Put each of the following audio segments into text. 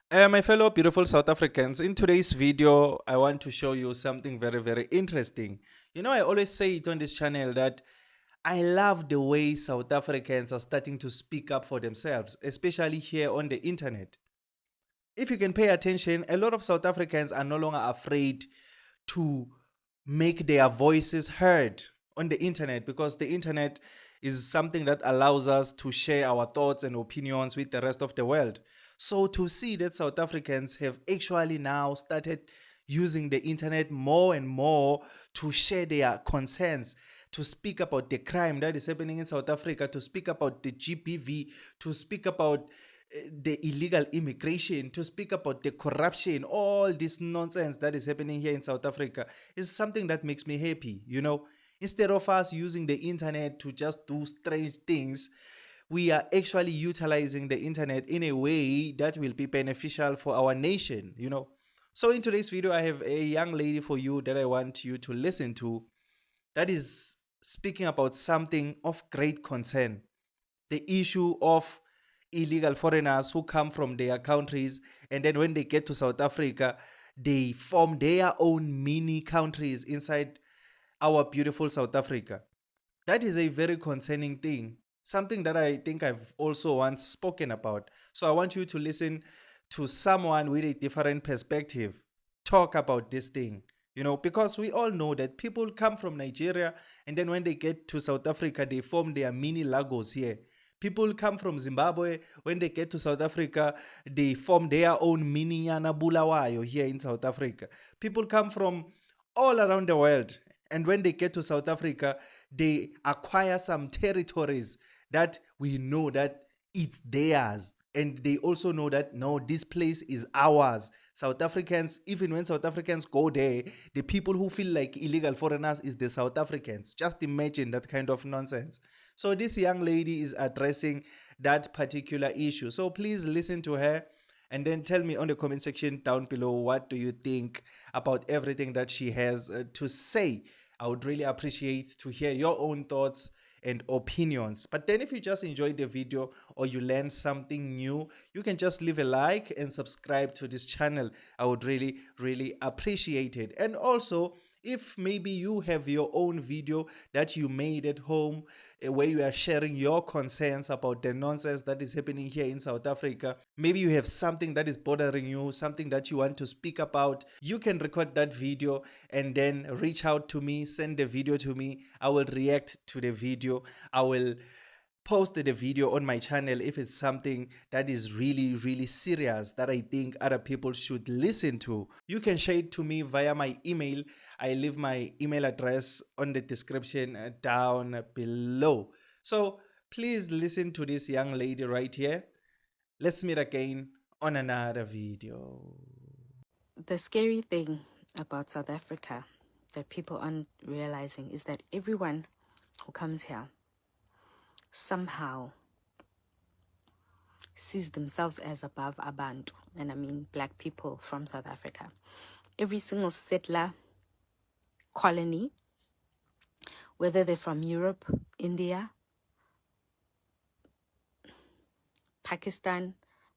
My fellow beautiful South Africans, in today's video, I want to show you something very, very interesting. I always say it on this channel that I love the way South Africans are starting to speak up for themselves, especially here on the internet. If you can pay attention, a lot of South Africans are no longer afraid to make their voices heard on the internet because the internet is something that allows us to share our thoughts and opinions with the rest of the world. So to see that South Africans have actually now started using the internet more and more to share their concerns, to speak about the crime that is happening in South Africa, to speak about the GBV, to speak about the illegal immigration, to speak about the corruption, all this nonsense that is happening here in South Africa is something that makes me happy. Instead of us using the internet to just do strange things, we are actually utilizing the internet in a way that will be beneficial for our nation. So in today's video, I have a young lady for you that I want you to listen to that is speaking about something of great concern, the issue of illegal foreigners who come from their countries, and then when they get to South Africa, they form their own mini countries inside our beautiful South Africa. That is a very concerning thing, something that I think I've also once spoken about. So I want you to listen to someone with a different perspective talk about this thing, because we all know that people come from Nigeria, and then when they get to South Africa, they form their mini Lagos here. People come from Zimbabwe, when they get to South Africa, they form their own mini Yana Bulawayo here in South Africa. People come from all around the world, and when they get to South Africa, they acquire some territories that we know that it's theirs. And they also know that no, this place is ours. South Africans, even when South Africans go there, the people who feel like illegal foreigners is the South Africans. Just imagine that kind of nonsense. So this young lady is addressing that particular issue. So please listen to her and then tell me on the comment section down below, what do you think about everything that she has to say. I would really appreciate to hear your own thoughts and opinions. But then if you just enjoyed the video or you learned something new, you can just leave a like and subscribe to this channel. I would really, really appreciate it. And also, if maybe you have your own video that you made at home, where you are sharing your concerns about the nonsense that is happening here in South Africa, maybe you have something that is bothering you, something that you want to speak about, you can record that video and then reach out to me, send the video to me. I will react to the video. I will post the video on my channel if it's something that is really, really serious that I think other people should listen to. You can share it to me via my email. I leave my email address on the description down below. So please listen to this young lady right here. Let's meet again on another video. The scary thing about South Africa that people aren't realizing is that everyone who comes here somehow sees themselves as above Abantu, and I mean black people from South Africa. Every single settler colony, whether they're from Europe, India, Pakistan,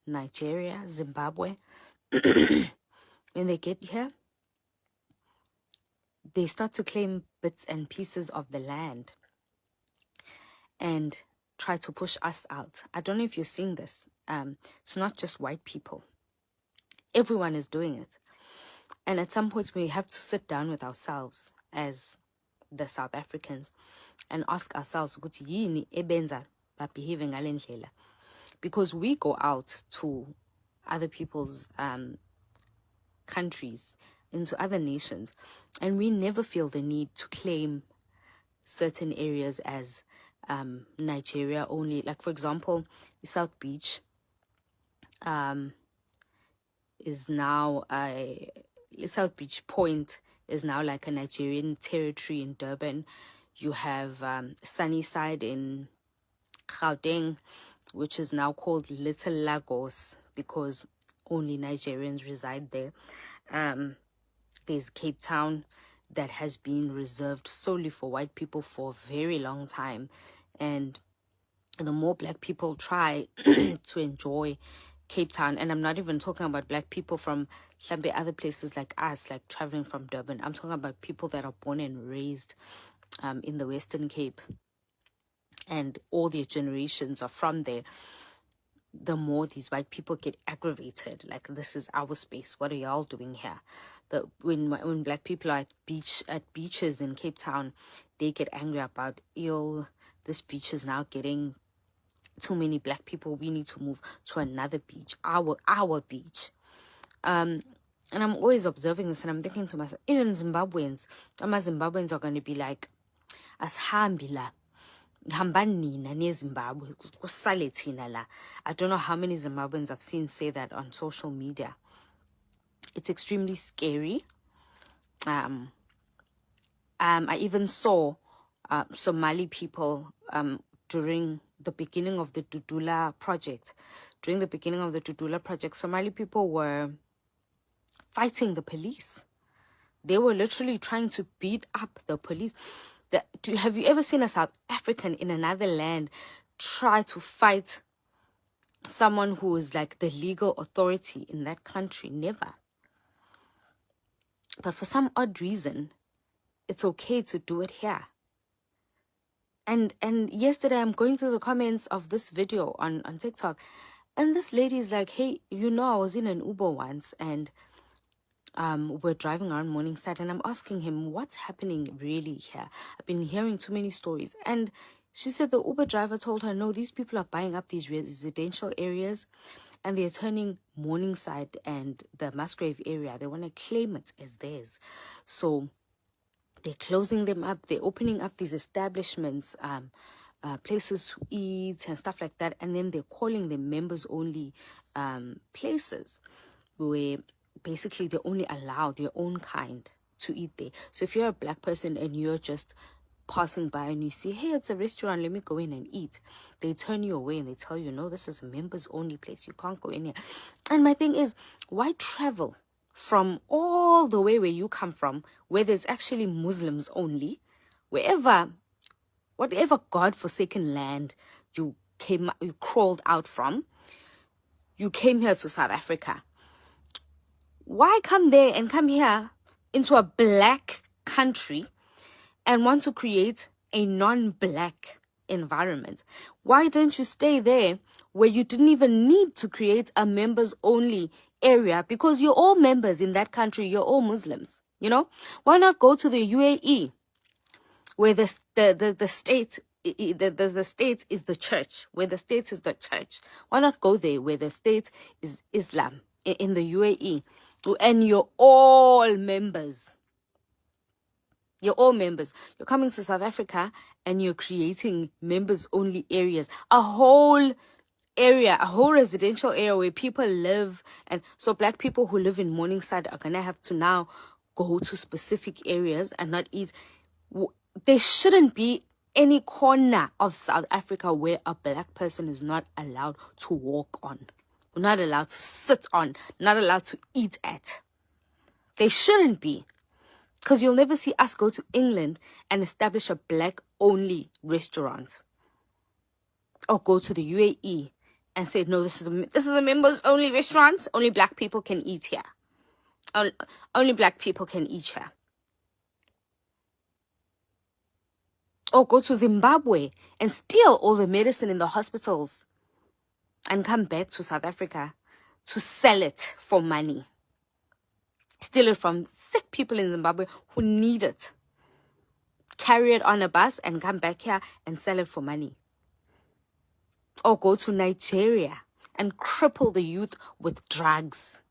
Nigeria, Zimbabwe, when they get here, they start to claim bits and pieces of the land and try to push us out. I don't know if you're seeing this. It's not just white people. Everyone is doing it. And at some point, we have to sit down with ourselves as the South Africans and ask ourselves, ukuthi yini ebenza behaving ngale ndlela? Because we go out to other people's countries, into other nations, and we never feel the need to claim certain areas as Nigeria only. Like, for example, the South Beach is now South Beach Point is now like a Nigerian territory in Durban. You have Sunnyside in Gauteng, which is now called Little Lagos because only Nigerians reside there. There's Cape Town that has been reserved solely for white people for a very long time. And the more black people try to enjoy Cape Town, and I'm not even talking about black people from some other places like us, like traveling from Durban. I'm talking about people that are born and raised in the Western Cape, and all their generations are from there. The more these white people get aggravated, like, this is our space, what are y'all doing here? When black people are at beaches in Cape Town, they get angry about, this beach is now getting too many black people, we need to move to another beach, our beach. And I'm always observing this, and I'm thinking to myself, even Zimbabweans are going to be like, asihambi la, hambani nina neZimbabwe, kusale thina la. I don't know how many Zimbabweans I've seen say that on social media. It's extremely scary. I even saw Somali people during the beginning of the Dudula project. During the beginning of the Dudula project, Somali people were fighting the police. They were literally trying to beat up the police. Have you ever seen a South African in another land try to fight someone who is like the legal authority in that country? Never. But for some odd reason, it's okay to do it here. And yesterday I'm going through the comments of this video on TikTok, and this lady is like, hey, I was in an Uber once, and we're driving around Morningside, and I'm asking him, what's happening really here? I've been hearing too many stories. And she said the Uber driver told her, no, these people are buying up these residential areas, and they're turning Morningside and the Musgrave area, they want to claim it as theirs. So they're closing them up, they're opening up these establishments, places to eat and stuff like that, and then they're calling them members only places, where basically they only allow their own kind to eat there. So if you're a black person and you're just passing by and you see, hey, it's a restaurant, let me go in and eat, they turn you away and they tell you, no, this is a members only place, you can't go in here. And my thing is, why travel from all the way where you come from, where there's actually Muslims only, whatever God-forsaken land you crawled out from, you came here to South Africa. Why come there and come here into a black country and want to create a non-black environment? Why didn't you stay there where you didn't even need to create a members only area, because you're all members in that country, you're all Muslims, Why not go to the UAE, where the state the state is the church, where the state is the church? Why not go there where the state is Islam, in the UAE, and you're all members? You're all members. You're coming to South Africa and you're creating members only areas, a whole residential area where people live. And so black people who live in Morningside are gonna have to now go to specific areas and not eat. There shouldn't be any corner of South Africa where a black person is not allowed to walk on, not allowed to sit on, not allowed to eat at. They shouldn't be. Because you'll never see us go to England and establish a black-only restaurant, or go to the UAE and say, no, this is a members-only restaurant. Only black people can eat here. Only black people can eat here. Or go to Zimbabwe and steal all the medicine in the hospitals and come back to South Africa to sell it for money. Steal it from sick people in Zimbabwe who need it. Carry it on a bus and come back here and sell it for money. Or go to Nigeria and cripple the youth with drugs.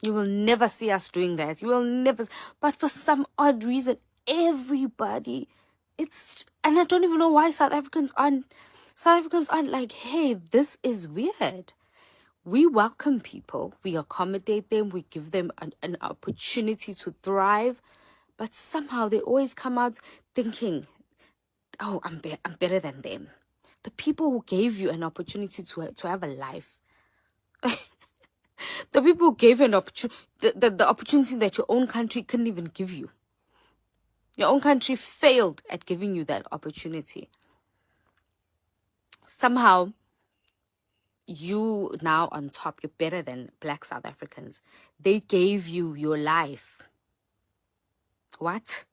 You will never see us doing that. You will never. But for some odd reason, everybody, and I don't even know why South Africans aren't like, hey, this is weird. We welcome people, we accommodate them, we give them an opportunity to thrive, but somehow they always come out thinking, oh, I'm better than them. The people who gave you an opportunity to have a life, the people who gave you an opportunity, the opportunity that your own country couldn't even give you. Your own country failed at giving you that opportunity. Somehow, you now on top, you're better than Black South Africans. They gave you your life. What?